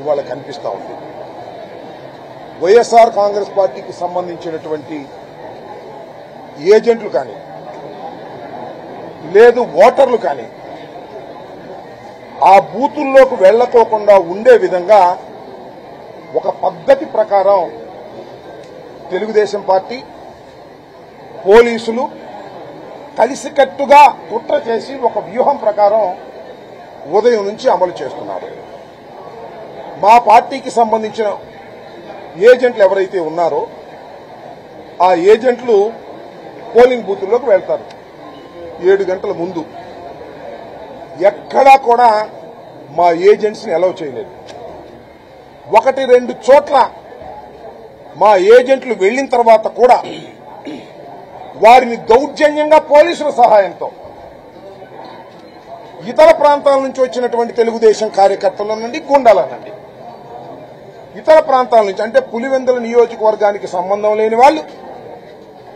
ఇవాళ కనిపిస్తా ఉంది. వైఎస్ఆర్ కాంగ్రెస్ పార్టీకి సంబంధించినటువంటి ఏజెంట్లు కానీ లేదు ఓటర్లు కానీ ఆ బూతుల్లోకి వెళ్లకోకుండా ఉండే విధంగా ఒక పద్ధతి ప్రకారం తెలుగుదేశం పార్టీ పోలీసులు కలిసికట్టుగా కుట్ర చేసి ఒక వ్యూహం ప్రకారం ఉదయం నుంచి అమలు చేస్తున్నారు. మా పార్టీకి సంబంధించిన ఏజెంట్లు ఎవరైతే ఉన్నారో ఆ ఏజెంట్లు పోలింగ్ బూతుల్లోకి వెళ్తారు 7 గంటల ముందు. ఎక్కడా కూడా మా ఏజెంట్స్ని అలౌ చేయలేదు. 1-2 చోట్ల మా ఏజెంట్లు వెళ్లిన తర్వాత కూడా వారిని దౌర్జన్యంగా పోలీసుల సహాయంతో ఇతర ప్రాంతాల నుంచి వచ్చినటువంటి తెలుగుదేశం కార్యకర్తల నుండి గుండాలనండి ఇతర ప్రాంతాల నుంచి అంటే పులివెందుల నియోజకవర్గానికి సంబంధం లేని వాళ్ళు,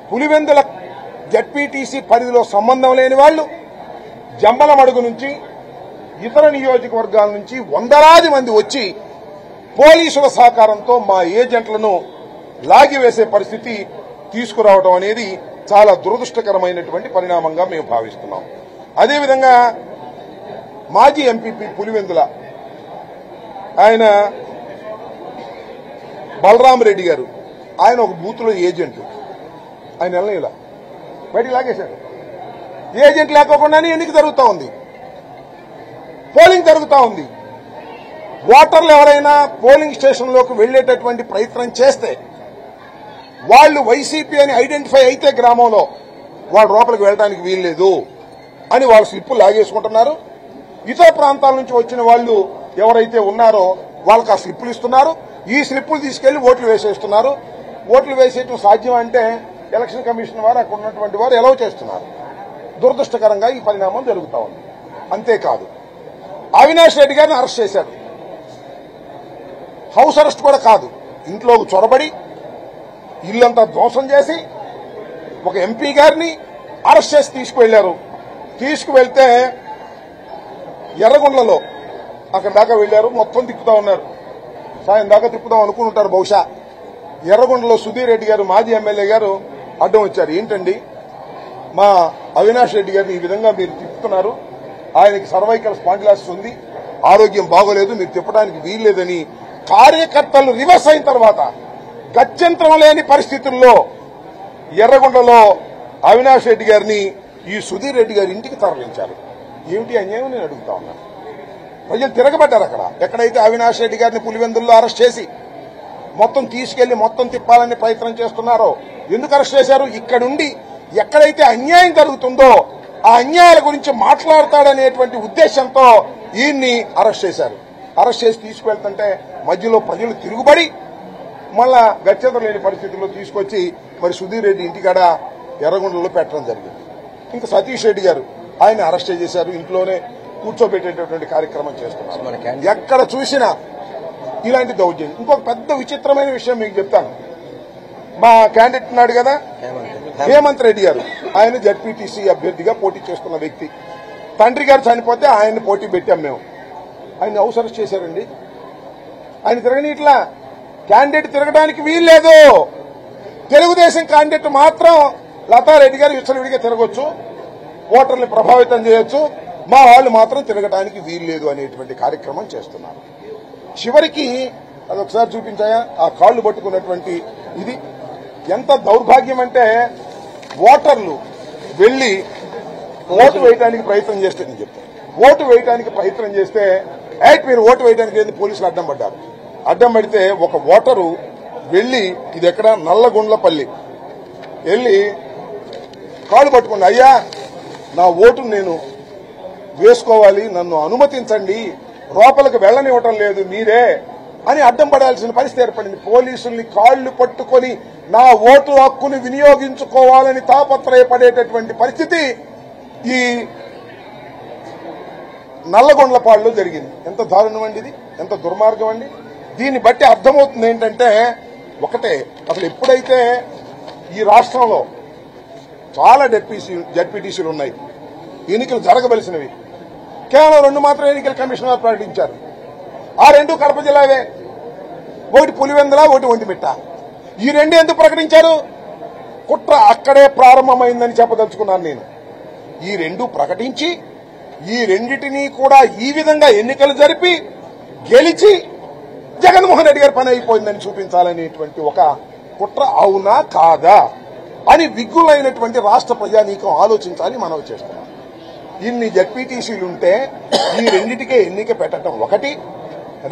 పులివెందుల జడ్పీటీసీ పరిధిలో సంబంధం లేని వాళ్ళు, జంబలమడుగు నుంచి ఇతర నియోజకవర్గాల నుంచి వందలాది మంది వచ్చి పోలీసుల సహకారంతో మా ఏజెంట్లను లాగివేసే పరిస్థితి తీసుకురావడం అనేది చాలా దురదృష్టకరమైనటువంటి పరిణామంగా మేము భావిస్తున్నాం. అదేవిధంగా మాజీ ఎంపీపీ పులివెందుల ఆయన బలరామరెడ్డి గారు, ఆయన ఒక బూత్లో ఏజెంట్. ఆయన వెళ్ళలేలా బయటికి లాగేశాడు. ఏజెంట్ లేకోకుండానే ఎన్నిక జరుగుతూ ఉంది, పోలింగ్ జరుగుతూ ఉంది. ఓటర్లు ఎవరైనా పోలింగ్ స్టేషన్లోకి వెళ్లేటటువంటి ప్రయత్నం చేస్తే వాళ్ళు వైసీపీ అని ఐడెంటిఫై అయితే గ్రామంలో వాళ్ళు లోపలికి వెళ్ళడానికి వీల్లేదు అని వాళ్ళు స్లిప్పులు లాగేసుకుంటున్నారు. ఇతర ప్రాంతాల నుంచి వచ్చిన వాళ్ళు ఎవరైతే ఉన్నారో వాళ్ళకి ఆ స్లిప్పులు ఇస్తున్నారు. ఈ స్లిప్పులు తీసుకెళ్లి ఓట్లు వేసేస్తున్నారు. ఓట్లు వేసేయటం సాధ్యం అంటే ఎలక్షన్ కమిషన్ వారు అక్కడ ఉన్నటువంటి వారు ఎలవ్ చేస్తున్నారు. దురదృష్టకరంగా ఈ పరిణామం జరుగుతూ ఉంది. అంతేకాదు, అవినాష్ రెడ్డి గారిని అరెస్ట్ చేశారు. హౌస్ అరెస్ట్ కూడా కాదు, ఇంట్లోకి చొరబడి ఇల్లంతా ధ్వంసం చేసి ఒక ఎంపీ గారిని అరెస్ట్ చేసి తీసుకువెళ్లారు. తీసుకువెళ్తే ఎర్రగొండలలో అక్కడ దాకా వెళ్లారు. మొత్తం తిప్పుతా ఉన్నారు. సాయం దాకా తిప్పుదాం అనుకుంటారు బహుశా. ఎర్రగొండలో సుధీర్ రెడ్డి గారు మాజీ ఎమ్మెల్యే గారు అడ్డం వచ్చారు. ఏంటండి మా అవినాష్ రెడ్డి గారిని ఈ విధంగా మీరు తిప్పుతున్నారు, ఆయనకి సర్వైకల్ స్పాండిలాసిస్ ఉంది, ఆరోగ్యం బాగోలేదు, మీరు తిప్పడానికి వీల్లేదని కార్యకర్తలు రివర్స్ అయిన తర్వాత గత్యంతరం లేని పరిస్థితుల్లో ఎర్రగొండలో అవినాష్ రెడ్డి గారిని ఈ సుధీర్ రెడ్డి గారి ఇంటికి తరలించారు. ఏమిటి అన్యాయం నేను అడుగుతా ఉన్నాను. ప్రజలు తిరగబడ్డారు. అక్కడ ఎక్కడైతే అవినాష్ రెడ్డి గారిని పులివెందుల్లో అరెస్ట్ చేసి మొత్తం తీసుకెళ్లి మొత్తం తిప్పాలని ప్రయత్నం చేస్తున్నారో ఎందుకు అరెస్ట్ చేశారు? ఇక్కడుండి ఎక్కడైతే అన్యాయం జరుగుతుందో ఆ అన్యాయాల గురించి మాట్లాడతాడనేటువంటి ఉద్దేశంతో ఈయన్ని అరెస్ట్ చేశారు. అరెస్ట్ చేసి తీసుకువెళ్తుంటే మధ్యలో ప్రజలు తిరుగుబడి మళ్ళా గత్యంతరం లేని పరిస్థితుల్లో తీసుకొచ్చి మరి సుధీర్ రెడ్డి ఇంటికాడ ఎర్రగొండలో పెట్టడం జరిగింది. ఇంకా సతీష్ రెడ్డి గారు ఆయన అరెస్ట్ చేశారు. ఇంట్లోనే కూర్చోబెట్టేటటువంటి కార్యక్రమం చేస్తున్నారు. ఎక్కడ చూసినా ఇలాంటి దౌర్జన్యం. ఇంకొక పెద్ద విచిత్రమైన విషయం మీకు చెప్తాను. మా క్యాండిడేట్ ఉన్నాడు కదా హేమంత్ రెడ్డి గారు, ఆయన జడ్పీటీసీ అభ్యర్థిగా పోటీ చేస్తున్న వ్యక్తి. తండ్రి గారు చనిపోతే ఆయన్ని పోటీ పెట్టాం మేము. ఆయన హౌస్ అరెస్ట్ చేశారండి. ఆయన తిరగనీట్లా, క్యాండిడేట్ తిరగడానికి వీల్లేదు. తెలుగుదేశం క్యాండిడేట్ మాత్రం లతారెడ్డి గారు విచ్చలవిడిగా తిరగొచ్చు, ఓటర్ని ప్రభావితం చేయొచ్చు, మా వాళ్ళు మాత్రం తిరగడానికి వీల్లేదు అనేటువంటి కార్యక్రమం చేస్తున్నారు. చివరికి అదొకసారి చూపించాయా ఆ కాళ్లు పట్టుకున్నటువంటి ఇది ఎంత దౌర్భాగ్యం అంటే ఓటర్లు వెళ్లి ఓటు వేయడానికి ప్రయత్నం చేస్తే నేను చెప్తాను, ఓటు వేయడానికి ప్రయత్నం చేస్తే మీరు ఓటు వేయడానికి ఏంది పోలీసులు అడ్డం పడ్డారు. అడ్డం పడితే ఒక ఓటరు వెళ్లి ఇది ఎక్కడ నల్లగొండ్లపల్లి వెళ్లి కాళ్ళు పట్టుకుని అయ్యా నా ఓటును నేను వేసుకోవాలి, నన్ను అనుమతించండి, లోపలికి వెళ్లనివ్వటం లేదు మీరే అని అడ్డం పడాల్సిన పరిస్థితి ఏర్పడింది. పోలీసుల్ని కాళ్లు పట్టుకొని నా ఓటు హక్కును వినియోగించుకోవాలని తాపత్రయపడేటటువంటి పరిస్థితి ఈ నల్లగొండ్లపాడులో జరిగింది. ఎంత దారుణం అండి ఇది, ఎంత దుర్మార్గం అండి. దీన్ని బట్టి అర్థమవుతుంది ఏంటంటే ఒకటే, అసలు ఎప్పుడైతే ఈ రాష్ట్రంలో చాలా జడ్పీటీసీలు ఉన్నాయి, ఎన్నికలు జరగవలసినవి, కేవలం 2 మాత్రం ఎన్నికల కమిషన్ వారు ప్రకటించారు. ఆ రెండు కడప జిల్లావే. ఒకటి పులివెందుల, ఒకటి ఒంటిమిట్ట. ఈ రెండు ఎందుకు ప్రకటించారు? కుట్ర అక్కడే ప్రారంభమైందని చెప్పదలుచుకున్నాను నేను. ఈ రెండు ప్రకటించి ఈ రెండిటినీ కూడా ఈ విధంగా ఎన్నికలు జరిపి గెలిచి జగన్మోహన్ రెడ్డి గారి పని అయిపోయిందని చూపించాలనేటువంటి ఒక కుట్ర అవునా కాదా అని విగ్గులైనటువంటి రాష్ట్ర ప్రజానీకం ఆలోచించాలి. మనవి చేస్తున్నాం. ఇన్ని జడ్పీటీసీలుంటే ఈ రెండిటికే ఎన్నిక పెట్టడం ఒకటి.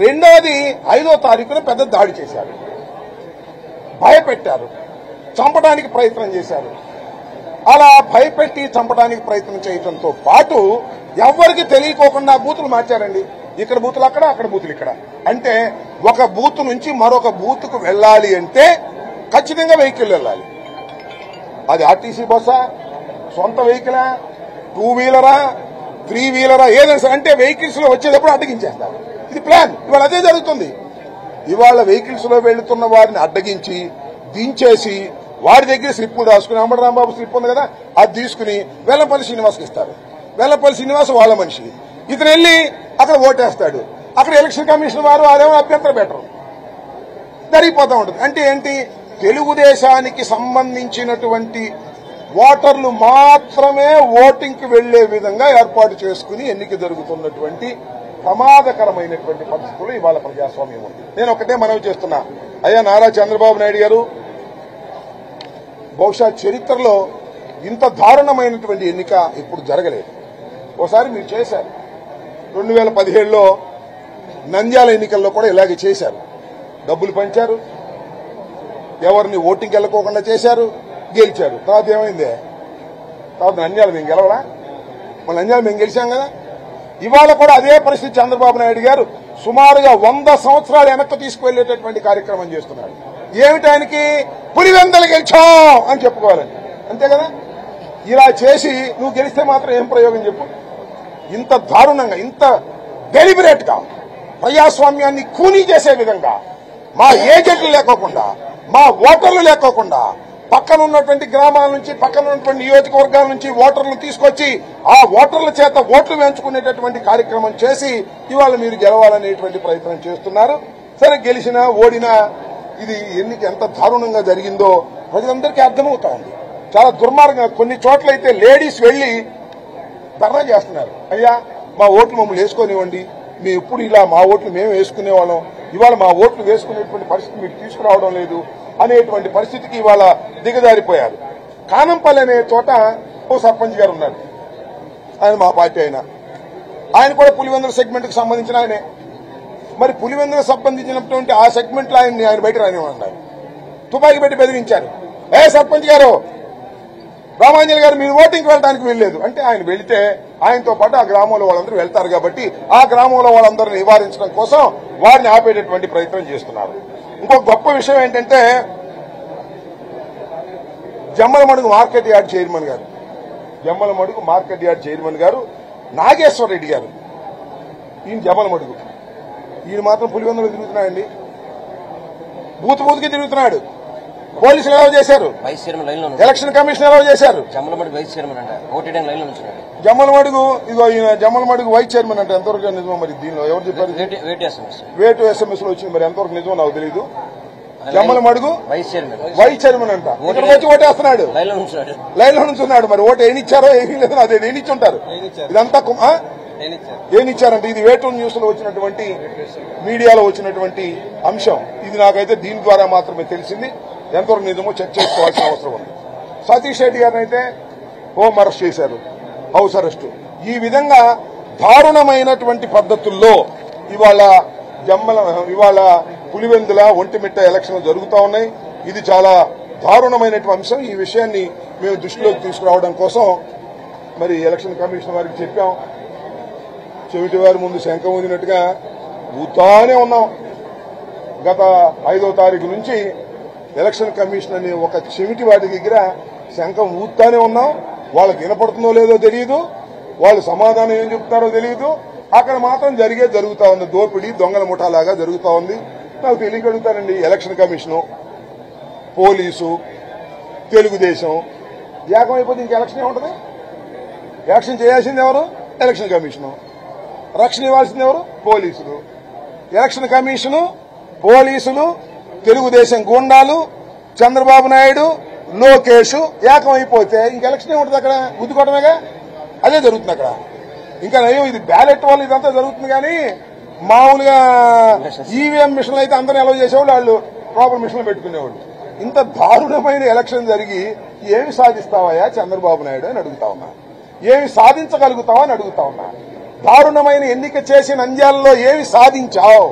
రెండోది 5వ తారీఖున పెద్ద దాడి చేశారు, భయపెట్టారు, చంపడానికి ప్రయత్నం చేశారు. అలా భయపెట్టి చంపడానికి ప్రయత్నం చేయడంతో పాటు ఎవరికి తెలియకోకుండా బూతులు మార్చారండి. ఇక్కడ బూతులు అక్కడ, అక్కడ బూతులు ఇక్కడ. అంటే ఒక బూత్ నుంచి మరొక బూత్కు వెళ్లాలి అంటే ఖచ్చితంగా వెహికల్ వెళ్లాలి. అది ఆర్టీసీ బస్సా, సొంత వెహికలా, 2 వీలరా, 3 వీలరా, ఏదైనా అంటే వెహికల్స్ లో వచ్చేటప్పుడు అడ్డగించేస్తారు. ఇది ప్లాన్. ఇవాళ అదే జరుగుతుంది. ఇవాళ వెహికల్స్ లో వెళ్తున్న వారిని అడ్డగించి దించేసి వారి దగ్గర స్లిప్పులు రాసుకుని, అంబటి రాంబాబు స్లిప్ ఉంది కదా, అది తీసుకుని వెల్లంపల్లి శ్రీనివాస్కి ఇస్తారు. వెల్లంపల్లి శ్రీనివాస్ వాళ్ళ మనిషి. ఇతను వెళ్లి అక్కడ ఓటేస్తాడు. అక్కడ ఎలక్షన్ కమిషన్ వారు అదేమో అభ్యంతరం పెట్టరు, జరిగిపోతా ఉంటుంది. అంటే ఏంటి? తెలుగుదేశానికి సంబంధించినటువంటి ఓటర్లు మాత్రమే ఓటింగ్కి వెళ్లే విధంగా ఏర్పాటు చేసుకుని ఎన్నిక జరుగుతున్నటువంటి ప్రమాదకరమైనటువంటి పరిస్థితులు ఇవాళ ప్రజాస్వామ్యం ఉంది. నేను ఒకటే మనవి చేస్తున్నా, అయ్యా నారా చంద్రబాబు నాయుడు గారు, బహుశా చరిత్రలో ఇంత దారుణమైనటువంటి ఎన్నిక ఇప్పుడు జరగలేదు. ఒకసారి మీరు చేశారు, 2017లో నంద్యాల ఎన్నికల్లో కూడా ఇలాగే చేశారు. డబ్బులు పంచారు, ఎవరిని ఓటింగ్కి వెళ్ళకోకుండా చేశారు, గెలిచారు. తర్వాత ఏమైందే? తర్వాత నంద్యాల మేము గెలవలా? మన నంద్యాల మేము గెలిచాం కదా. ఇవాళ కూడా అదే పరిస్థితి. చంద్రబాబు నాయుడు గారు సుమారుగా 100 సంవత్సరాలు వెనక్కి తీసుకువెళ్లేటటువంటి కార్యక్రమం చేస్తున్నాడు. ఏమిటానికి? పులివెందులు గెలిచాం అని చెప్పుకోవాలని, అంతే కదా. ఇలా చేసి నువ్వు గెలిస్తే మాత్రం ఏం ప్రయోగం చెప్పు? ఇంత దారుణంగా, ఇంత డెలిబరేట్ గా ప్రజాస్వామ్యాన్ని కూనీ చేసే విధంగా మా ఏజెంట్లు లేకోకుండా, మా ఓటర్లు లేకోకుండా, పక్కన ఉన్నటువంటి గ్రామాల నుంచి, పక్కన ఉన్నటువంటి నియోజకవర్గాల నుంచి ఓటర్లు తీసుకొచ్చి ఆ ఓటర్ల చేత ఓట్లు వేయించుకునేటటువంటి కార్యక్రమం చేసి ఇవాళ మీరు గెలవాలనేటువంటి ప్రయత్నం చేస్తున్నారు. సరే, గెలిచినా ఓడినా ఇది ఎన్నిక ఎంత దారుణంగా జరిగిందో ప్రజలందరికీ అర్థమవుతా ఉంది. చాలా దుర్మార్గంగా కొన్ని చోట్లయితే లేడీస్ వెళ్లి ధర్నా చేస్తున్నారు. అయ్యా, మా ఓట్లు మమ్మల్ని వేసుకొనివ్వండి, మేము ఎప్పుడు ఇలా మా ఓట్లు మేము వేసుకునేవాళ్ళం, ఇవాళ మా ఓట్లు వేసుకునేటువంటి పరిస్థితి మీరు తీసుకురావడం లేదు అనేటువంటి పరిస్థితికి ఇవాళ దిగజారిపోయారు. కానంపల్లి అనే చోట ఓ సర్పంచ్ గారు ఉన్నారు. ఆయన మా పార్టీ ఆయన కూడా పులివెందుల సెగ్మెంట్ కు సంబంధించిన ఆయనే. మరి పులివెందులకు సంబంధించినటువంటి ఆ సెగ్మెంట్ లో ఆయన బయట రానివ్వన్నారు. తుపాకీ పెట్టి బెదిరించారు. సర్పంచ్ గారు, రామాంజలి గారు మీరు ఓటింగ్కి వెళ్ళడానికి వెళ్ళలేదు అంటే, ఆయన వెళితే ఆయనతో పాటు ఆ గ్రామంలో వాళ్ళందరూ వెళ్తారు కాబట్టి ఆ గ్రామంలో వాళ్ళందరూ నివారించడం కోసం వారిని ఆపేటటువంటి ప్రయత్నం చేస్తున్నారు. ఇంకొక గొప్ప విషయం ఏంటంటే, జమ్మలమడుగు మార్కెట్ యార్డ్ చైర్మన్ గారు నాగేశ్వర రెడ్డి గారు, ఈయన జమ్మలమడుగు, ఈయన మాత్రం పులివెందులు తిరుగుతున్నాడండి. బూత్కి తిరుగుతున్నాడు. పోలీసులు ఎలా చేశారు? ఎలక్షన్ కమిషన్ ఎలా చేశారు? జమ్మలమడుగు ఇదిగో ఈయన జమ్మలమడుగు వైస్ చైర్మన్ అంటే ఎంతవరకు నిజమో మరి దీనిలో ఎవరు చెప్పారు? వేటు SMS లో వచ్చింది, మరి ఎంతవరకు నిజమో నాకు తెలియదు. జమ్మలమడుగు వైస్ చైర్మన్ అంట. ఇక్కడికి వచ్చి ఓటేస్తున్నాడు, లైన్ లో నుంచున్నాడు. మరి ఓటు ఏనిచ్చారో ఏమీ లేదు, అదే ఏనిచ్చుంటారు. ఇదంతా ఏనిచ్చారంటే ఇది వేటు న్యూస్ లో వచ్చినటువంటి, మీడియాలో వచ్చినటువంటి అంశం. ఇది నాకైతే దీని ద్వారా మాత్రమే తెలిసింది. ఎంతవరకు నిజమో చెక్ చేసుకోవాల్సిన అవసరం ఉంది. సతీష్ రెడ్డి గారిని అయితే హోం అరెస్ట్ చేశారు, హౌస్ అరెస్టు. ఈ విధంగా దారుణమైనటువంటి పద్ధతుల్లో ఇవాళ పులివెందుల, ఒంటిమిట్ట ఎలక్షన్లు జరుగుతూ ఉన్నాయి. ఇది చాలా దారుణమైనటువంటి అంశం. ఈ విషయాన్ని మేము దృష్టిలోకి తీసుకురావడం కోసం మరి ఎలక్షన్ కమిషన్ వారికి చెప్పాం. చెవిటి వారి ముందు శంఖం ఊదినట్టుగా ఊతానే ఉన్నాం. గత 5వ తారీఖు నుంచి ఎలక్షన్ కమిషన్ అనే ఒక చెవిటి వాటి దగ్గర శంఖం ఊతానే ఉన్నాం. వాళ్ళకి వినపడుతుందో లేదో తెలియదు, వాళ్ళు సమాధానం ఏం చెప్తారో తెలియదు. అక్కడ మాత్రం జరుగుతా ఉంది. దోపిడీ దొంగల ముఠాలాగా జరుగుతా ఉంది. నాకు తెలియగలుగుతానండి, ఎలక్షన్ కమిషను, పోలీసు, తెలుగుదేశం ఏకమైపోతే ఇంక ఎలక్షన్ ఏముంటుంది? ఎలక్షన్ చేయాల్సింది ఎవరు? Election commission. రక్షణ ఇవ్వాల్సింది ఎవరు? పోలీసులు. ఎలక్షన్ కమిషను, పోలీసులు, తెలుగుదేశం గూండాలు, చంద్రబాబు నాయుడు, లోకేష్ ఏకమైపోతే ఇంక ఎలక్షన్ ఏముంటుంది అక్కడ? గుద్దుకోవటమేగా. అదే జరుగుతుంది అక్కడ. ఇంకా నయం ఇది బ్యాలెట్ వల్ల ఇదంతా జరుగుతుంది. కానీ మామూలుగా ఈవీఎం మిషన్లు అయితే అందరూ అలౌ చేసేవాళ్ళు, వాళ్ళు ప్రాపర్ మిషన్లు పెట్టుకునేవాళ్ళు. ఇంత దారుణమైన ఎలక్షన్ జరిగి ఏమి సాధిస్తావయ్యా చంద్రబాబు నాయుడు అని అడుగుతా ఉన్నా. ఏమి సాధించగలుగుతావా అని అడుగుతా ఉన్నా. దారుణమైన ఎన్నిక చేసి నంద్యాలలో ఏమి సాధించావు?